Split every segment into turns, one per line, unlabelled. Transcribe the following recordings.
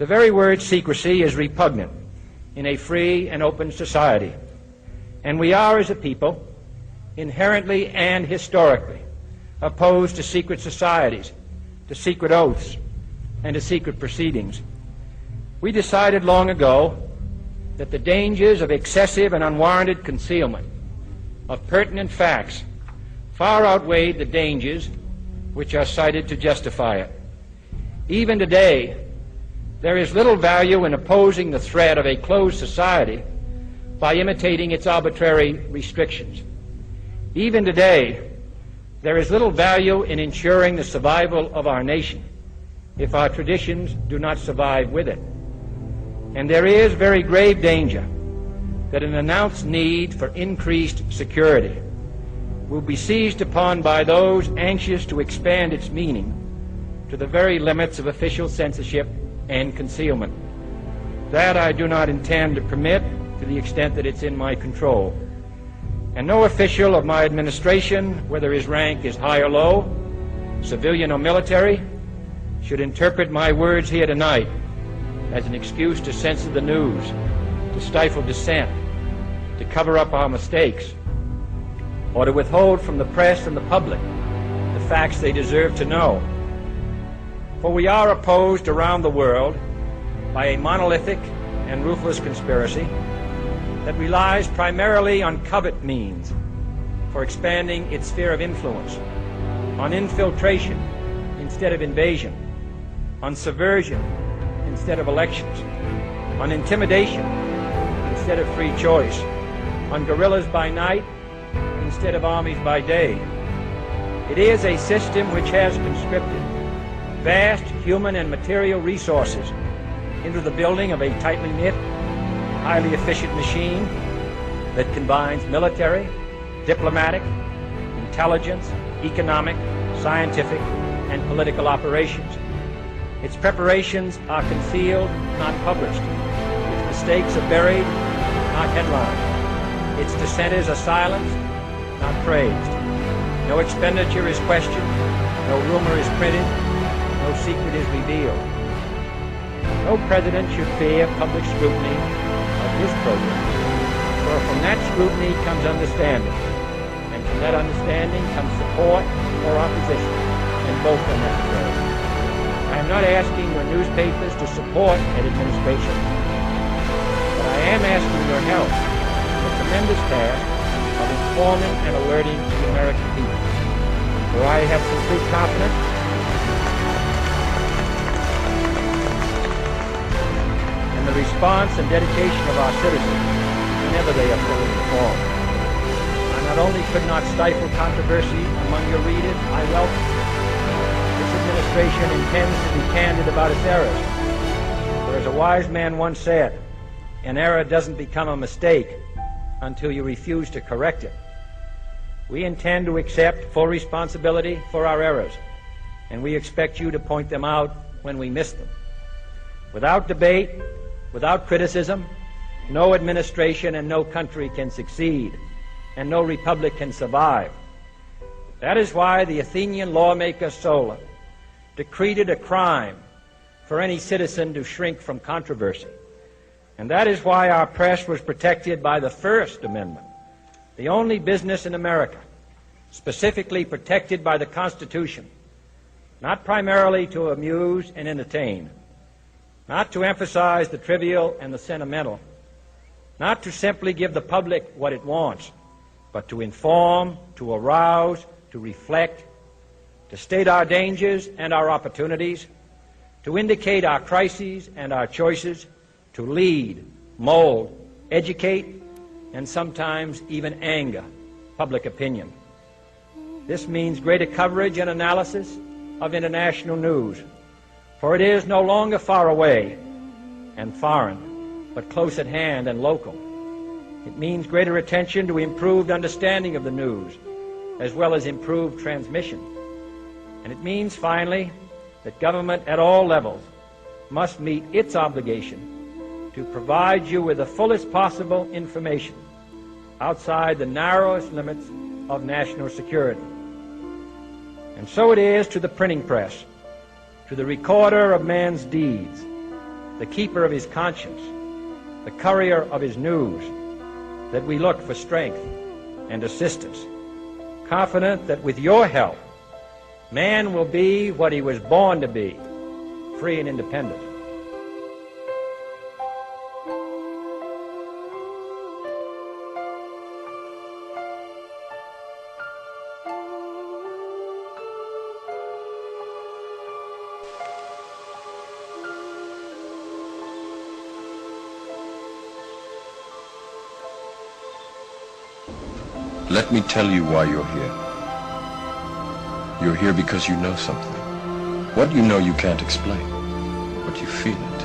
The very word secrecy is repugnant in a free and open society, and we are, as a people, inherently and historically opposed to secret societies, to secret oaths, and to secret proceedings. We decided long ago that the dangers of excessive and unwarranted concealment of pertinent facts far outweighed the dangers which are cited to justify it. Even today, there is little value in opposing the threat of a closed society by imitating its arbitrary restrictions. Even today, there is little value in ensuring the survival of our nation if our traditions do not survive with it. And there is very grave danger that an announced need for increased security will be seized upon by those anxious to expand its meaning to the very limits of official censorship and concealment. That I do not intend to permit to the extent that it's in my control. And no official of my administration, whether his rank is high or low, civilian or military, should interpret my words here tonight as an excuse to censor the news, to stifle dissent, to cover up our mistakes, or to withhold from the press and the public the facts they deserve to know. For we are opposed around the world by a monolithic and ruthless conspiracy that relies primarily on covert means for expanding its sphere of influence, on infiltration instead of invasion, on subversion instead of elections, on intimidation instead of free choice, on guerrillas by night instead of armies by day. It is a system which has conscripted vast human and material resources into the building of a tightly knit, highly efficient machine that combines military, diplomatic, intelligence, economic, scientific, and political operations. Its preparations are concealed, not published. Its mistakes are buried, not headlined. Its dissenters are silenced, not praised. No expenditure is questioned, no rumor is printed, no secret is revealed. No president should fear public scrutiny of his program, for from that scrutiny comes understanding, and from that understanding comes support or opposition, and both are necessary. I am not asking your newspapers to support an administration, but I am asking your help in the tremendous task of informing and alerting the American people. For I have complete confidence in the response and dedication of our citizens whenever they are fully informed. I not only could not stifle controversy among your readers, I welcome it. This administration intends to be candid about its errors. For as a wise man once said, an error doesn't become a mistake until you refuse to correct it. We intend to accept full responsibility for our errors, and we expect you to point them out when we miss them. Without debate, without criticism, no administration and no country can succeed, and no republic can survive. That is why the Athenian lawmaker Solon decreed it a crime for any citizen to shrink from controversy. And that is why our press was protected by the First Amendment, the only business in America specifically protected by the Constitution, not primarily to amuse and entertain, not to emphasize the trivial and the sentimental, not to simply give the public what it wants, but to inform, to arouse, to reflect, to state our dangers and our opportunities, to indicate our crises and our choices, to lead, mold, educate, and sometimes even anger public opinion. This means greater coverage and analysis of international news, for it is no longer far away and foreign, but close at hand and local. It means greater attention to improved understanding of the news, as well as improved transmission. And it means, finally, that government at all levels must meet its obligation to provide you with the fullest possible information outside the narrowest limits of national security. And so it is to the printing press, to the recorder of man's deeds, the keeper of his conscience, the courier of his news, that we look for strength and assistance, confident that with your help, man will be what he was born to be, free and independent.
Let me tell you why you're here. You're here because you know something. What you know you can't explain, but you feel it.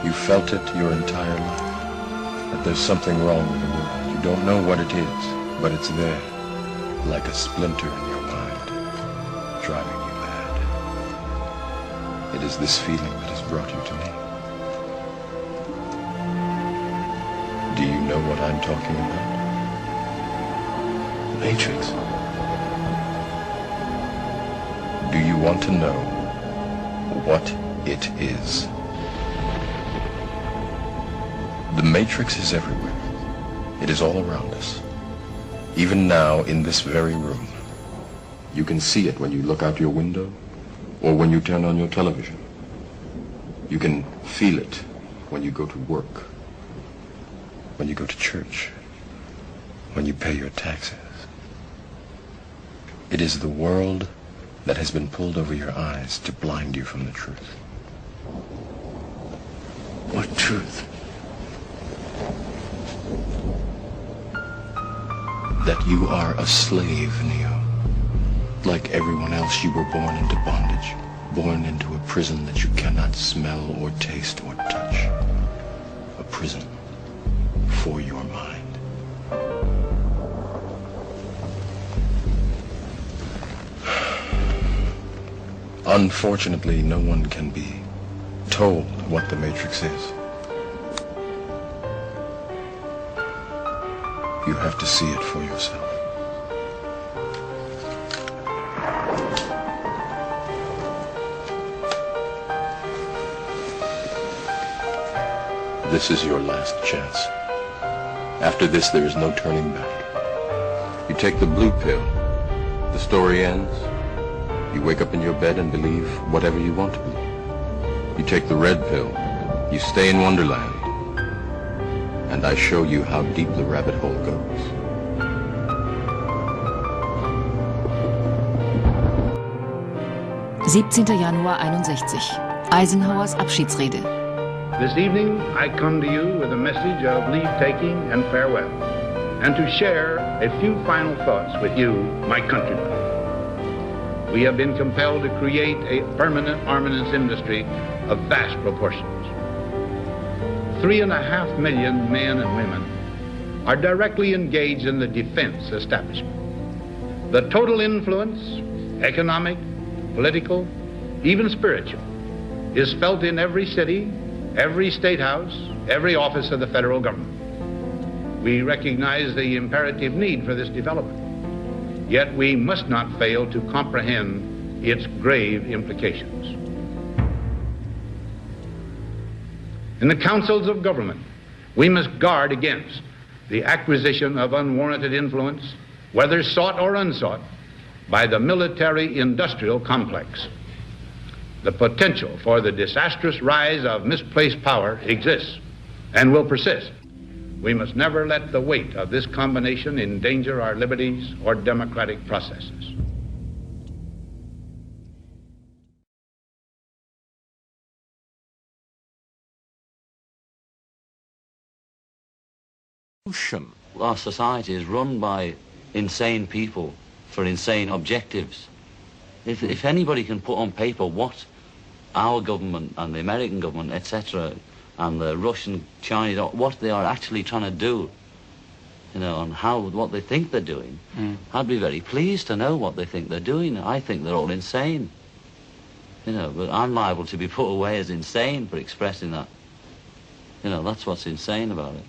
You felt it your entire life, that there's something wrong with the world. You don't know what it is, but it's there, like a splinter in your mind, driving you mad. It is this feeling that has brought you to me. Do you know what I'm talking about? Matrix. Do you want to know what it is? The Matrix is everywhere. It is all around us. Even now, in this very room. You can see it when you look out your window or when you turn on your television. You can feel it when you go to work, when you go to church, when you pay your taxes. It is the world that has been pulled over your eyes to blind you from the truth. What truth? That you are a slave, Neo. Like everyone else, you were born into bondage, born into a prison that you cannot smell or taste or touch. A prison for your mind. Unfortunately, no one can be told what the Matrix is. You have to see it for yourself. This is your last chance. After this, there is no turning back. You take the blue pill, the story ends. You wake up in your bed and believe whatever you want to believe. You take the red pill, you stay in Wonderland, and I show you how deep the rabbit hole goes.
Januar 61. Eisenhowers Abschiedsrede.
This evening, I come to you with a message of leave-taking and farewell, and to share a few final thoughts with you, my countrymen. We have been compelled to create a permanent armaments industry of vast proportions. 3.5 million men and women are directly engaged in the defense establishment. The total influence, economic, political, even spiritual, is felt in every city, every state house, every office of the federal government. We recognize the imperative need for this development. Yet we must not fail to comprehend its grave implications. In the councils of government, we must guard against the acquisition of unwarranted influence, whether sought or unsought, by the military-industrial complex. The potential for the disastrous rise of misplaced power exists and will persist. We must never let the weight of this combination endanger our liberties or democratic processes.
Our society is run by insane people for insane objectives. If anybody can put on paper what our government and the American government, etc., and the Russian, Chinese, what they are actually trying to do, you know, and what they think they're doing, I'd be very pleased to know what they think they're doing. I think they're all insane, you know, but I'm liable to be put away as insane for expressing that. You know, that's what's insane about it.